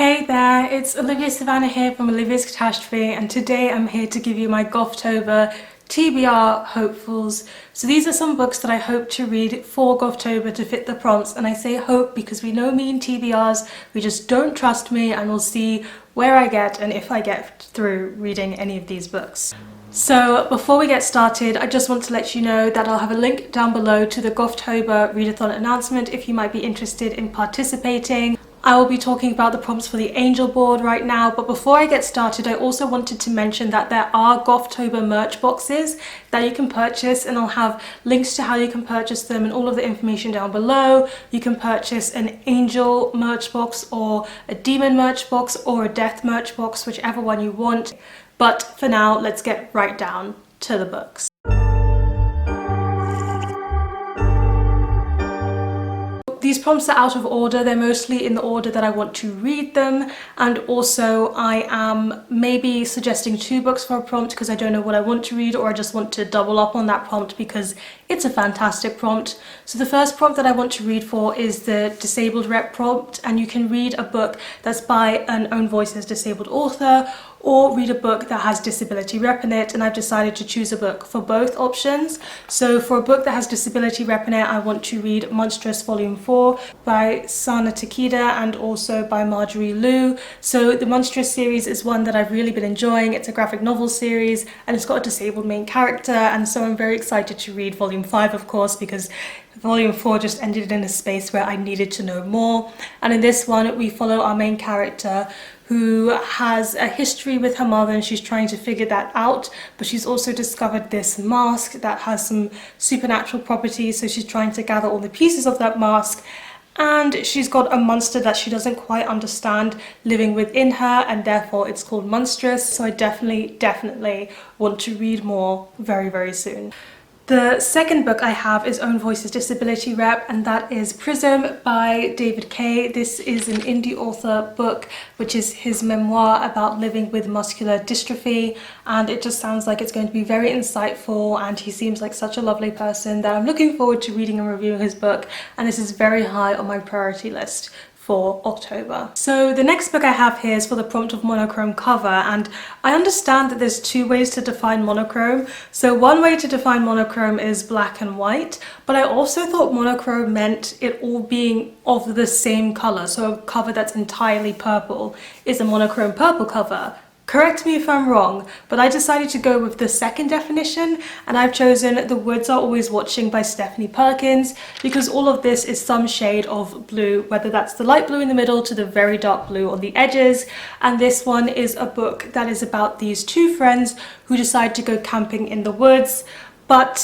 Hey there, it's Olivia-Savannah here from Olivia's Catastrophe, and today I'm here to give you my Gothtober TBR hopefuls. So these are some books that I hope to read for Gothtober to fit the prompts, and I say hope because we know me in TBRs, we just don't trust me, and we'll see where I get and if I get through reading any of these books. So before we get started, I just want to let you know that I'll have a link down below to the Gothtober readathon announcement if you might be interested in participating. I will be talking about the prompts for the Angel board right now, but before I get started, I also wanted to mention that there are Gothtober merch boxes that you can purchase, and I'll have links to how you can purchase them and all of the information down below. You can purchase an Angel merch box or a Demon merch box or a Death merch box, whichever one you want. But for now, let's get right down to the books. These prompts are out of order, they're mostly in the order that I want to read them, and also I am maybe suggesting 2 books for a prompt because I don't know what I want to read, or I just want to double up on that prompt because it's a fantastic prompt. So the first prompt that I want to read for is the Disabled Rep prompt, and you can read a book that's by an Own Voices disabled author, or read a book that has disability rep in it, and I've decided to choose a book for both options. So for a book that has disability rep in it, I want to read Monstress Volume 4 by Sana Takeda and also by Marjorie Liu. So the Monstress series is one that I've really been enjoying. It's a graphic novel series and it's got a disabled main character, and so I'm very excited to read Volume 5, of course, because Volume 4 just ended in a space where I needed to know more. And in this one, we follow our main character who has a history with her mother, and she's trying to figure that out, but she's also discovered this mask that has some supernatural properties, so she's trying to gather all the pieces of that mask, and she's got a monster that she doesn't quite understand living within her, and therefore it's called Monstress. So I definitely want to read more very soon. The second book I have is Own Voices Disability Rep, and that is Prism by David Kay. This is an indie author book, which is his memoir about living with muscular dystrophy, and it just sounds like it's going to be very insightful, and he seems like such a lovely person that I'm looking forward to reading and reviewing his book, and this is very high on my priority list for October. So the next book I have here is for the prompt of monochrome cover, and I understand that there's 2 ways to define monochrome. So one way to define monochrome is black and white, but I also thought monochrome meant it all being of the same color. So a cover that's entirely purple is a monochrome purple cover. Correct me if I'm wrong, but I decided to go with the second definition, and I've chosen The Woods Are Always Watching by Stephenie Perkins, because all of this is some shade of blue, whether that's the light blue in the middle to the very dark blue on the edges. And this one is a book that is about these 2 friends who decide to go camping in the woods, but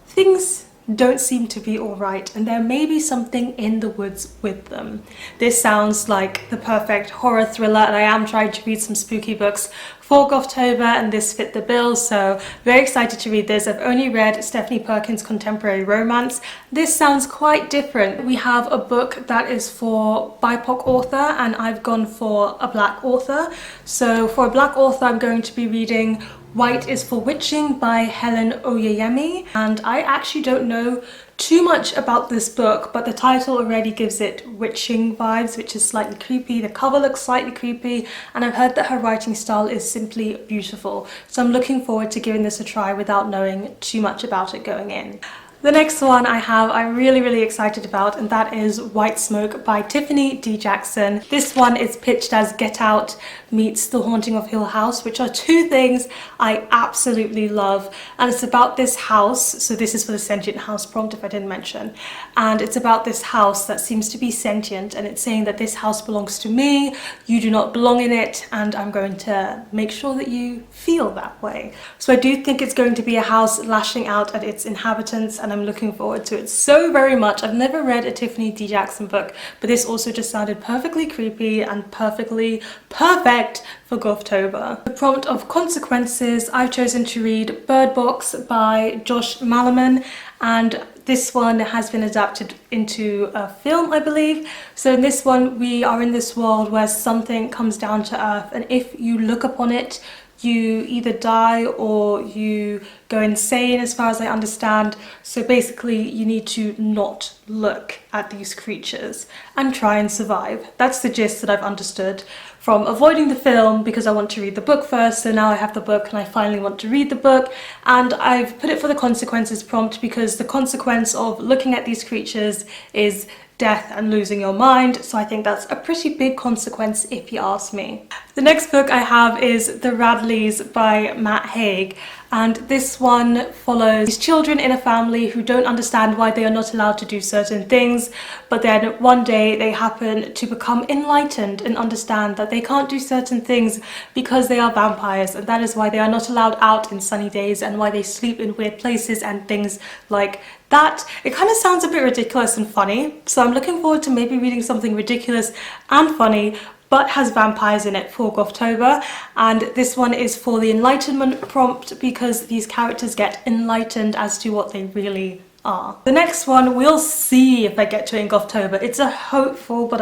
things don't seem to be all right, and there may be something in the woods with them. This sounds like the perfect horror thriller, and I am trying to read some spooky books for Gothtober, and this fit the bill, so very excited to read this. I've only read Stephenie Perkins' contemporary romance. This sounds quite different. We have a book that is for BIPOC author, and I've gone for a black author. So for a black author, I'm going to be reading White is for Witching by Helen Oyeyemi, and I actually don't know too much about this book, but the title already gives it witching vibes, which is slightly creepy. The cover looks slightly creepy, and I've heard that her writing style is simply beautiful. So I'm looking forward to giving this a try without knowing too much about it going in. The next one I'm really excited about, and that is White Smoke by Tiffany D. Jackson. This one is pitched as Get Out meets The Haunting of Hill House, which are 2 things I absolutely love. And it's about this house, so this is for the sentient house prompt if I didn't mention, and it's about this house that seems to be sentient, and it's saying that this house belongs to me, you do not belong in it, and I'm going to make sure that you feel that way. So I do think it's going to be a house lashing out at its inhabitants, and I'm looking forward to it so very much. I've never read a Tiffany D. Jackson book, but this also just sounded perfectly creepy and perfectly perfect for Gothtober. The prompt of consequences, I've chosen to read Bird Box by Josh Malerman, and this one has been adapted into a film, I believe. So in this one, we are in this world where something comes down to earth, and if you look upon it, you either die or you go insane, as far as I understand. So basically you need to not look at these creatures and try and survive. That's the gist that I've understood from avoiding the film because I want to read the book first. So now I have the book and I finally want to read the book, and I've put it for the consequences prompt because the consequence of looking at these creatures is death and losing your mind. So I think that's a pretty big consequence if you ask me. The next book I have is The Radleys by Haig, and this one follows these children in a family who don't understand why they are not allowed to do certain things, but then one day they happen to become enlightened and understand that they can't do certain things because they are vampires, and that is why they are not allowed out in sunny days and why they sleep in weird places and things like that. It kind of sounds a bit ridiculous and funny, so I'm looking forward to maybe reading something ridiculous and funny but has vampires in it for Gothtober. And this one is for the enlightenment prompt because these characters get enlightened as to what they really are. The next one, we'll see if I get to it in Gothtober. It's a hopeful, but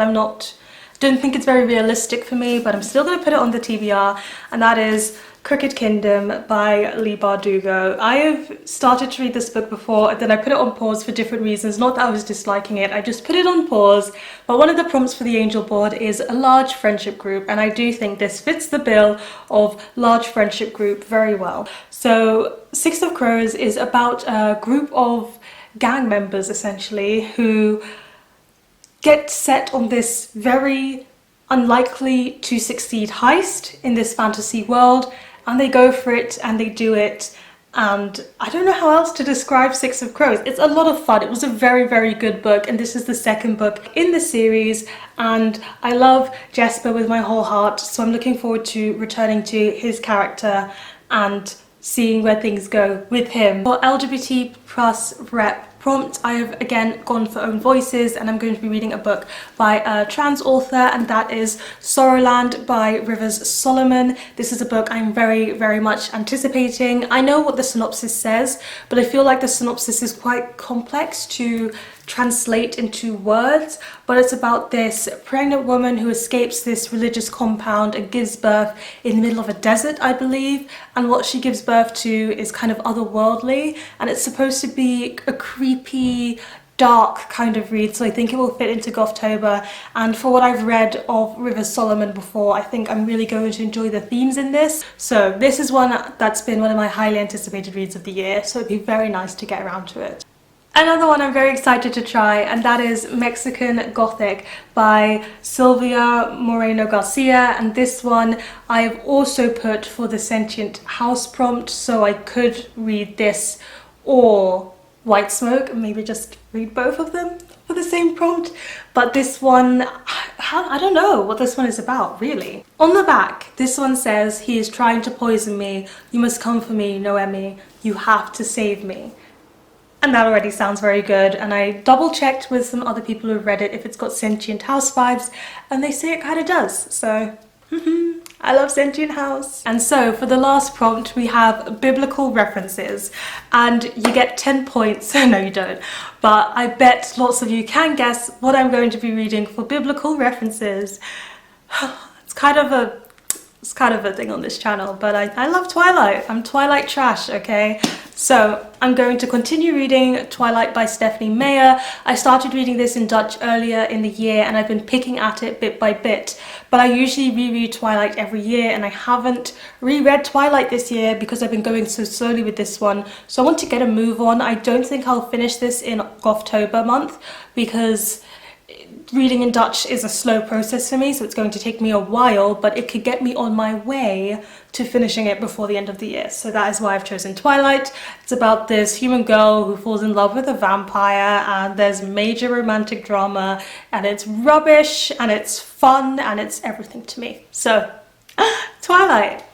don't think it's very realistic for me, but I'm still going to put it on the TBR, and that is Crooked Kingdom by Leigh Bardugo. I have started to read this book before, and then I put it on pause for different reasons. Not that I was disliking it, I just put it on pause. But one of the prompts for the angel board is a large friendship group, and I do think this fits the bill of large friendship group very well. So Six of Crows is about a group of gang members essentially who get set on this very unlikely to succeed heist in this fantasy world, and they go for it and they do it, and I don't know how else to describe Six of Crows. It's a lot of fun. It was a very, very good book, and this is the second book in the series, and I love Jesper with my whole heart, so I'm looking forward to returning to his character and seeing where things go with him. For LGBT plus rep prompt, I have again gone for own voices, and I'm going to be reading a book by a trans author, and that is Sorrowland by Rivers Solomon. This is a book I'm very, very much anticipating. I know what the synopsis says, but I feel like the synopsis is quite complex to translate into words, but it's about this pregnant woman who escapes this religious compound and gives birth in the middle of a desert, I believe, and what she gives birth to is kind of otherworldly, and it's supposed to be a creepy, dark kind of read, so I think it will fit into Gothtober. And for what I've read of Rivers Solomon before, I think I'm really going to enjoy the themes in this. So this is one that's been one of my highly anticipated reads of the year, so it'd be very nice to get around to it. Another one I'm very excited to try, and that is Mexican Gothic by Silvia Moreno-Garcia, and this one I've also put for the Sentient House prompt, so I could read this or White Smoke, and maybe just read both of them for the same prompt. But this one, I don't know what this one is about, really. On the back, this one says, "He is trying to poison me. You must come for me, Noemi. You have to save me." And that already sounds very good, and I double checked with some other people who've read it if it's got Sentient House vibes, and they say it kind of does, so I love Sentient House. And so for the last prompt we have biblical references, and you get 10 points. No, you don't, but I bet lots of you can guess what I'm going to be reading for biblical references. It's kind of a thing on this channel, but I love Twilight. I'm Twilight trash, okay? So I'm going to continue reading Twilight by Stephenie Meyer. I started reading this in Dutch earlier in the year, and I've been picking at it bit by bit, but I usually reread Twilight every year, and I haven't reread Twilight this year because I've been going so slowly with this one, so I want to get a move on. I don't think I'll finish this in Gothtober month because reading in Dutch is a slow process for me, so it's going to take me a while, but it could get me on my way to finishing it before the end of the year. So that is why I've chosen Twilight. It's about this human girl who falls in love with a vampire, and there's major romantic drama, and it's rubbish, and it's fun, and it's everything to me. So, Twilight.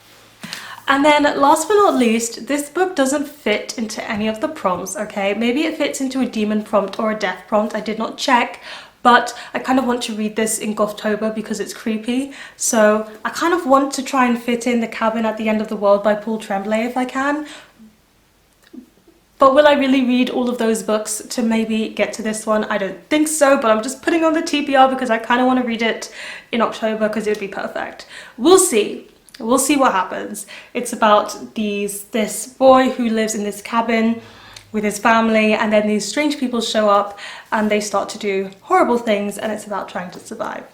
And then last but not least, this book doesn't fit into any of the prompts, okay? Maybe it fits into a demon prompt or a death prompt, I did not check, but I kind of want to read this in Gothtober because it's creepy. So I kind of want to try and fit in The Cabin at the End of the World by Paul Tremblay if I can. But will I really read all of those books to maybe get to this one? I don't think so, but I'm just putting on the TBR because I kind of want to read it in October because it would be perfect. We'll see. We'll see what happens. It's about this boy who lives in this cabin with his family, and then these strange people show up and they start to do horrible things, and it's about trying to survive.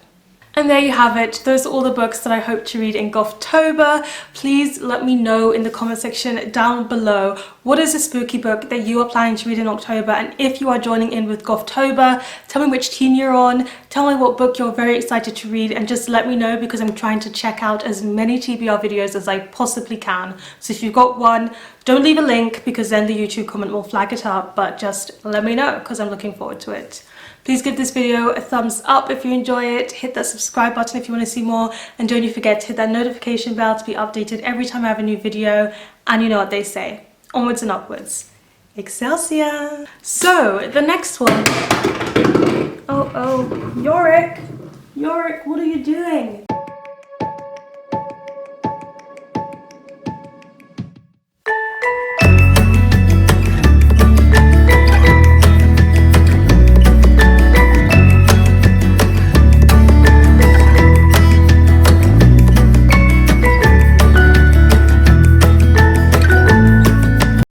And there you have it. Those are all the books that I hope to read in Gothtober. Please let me know in the comment section down below, what is a spooky book that you are planning to read in October? And if you are joining in with Gothtober, tell me which team you're on, tell me what book you're very excited to read, and just let me know, because I'm trying to check out as many TBR videos as I possibly can. So if you've got one, don't leave a link, because then the YouTube comment will flag it up, but just let me know, because I'm looking forward to it. Please give this video a thumbs up if you enjoy it, hit that subscribe button if you want to see more, and don't you forget to hit that notification bell to be updated every time I have a new video. And you know what they say, onwards and upwards. Excelsior! So, the next one. Oh, Yorick! Yorick, what are you doing?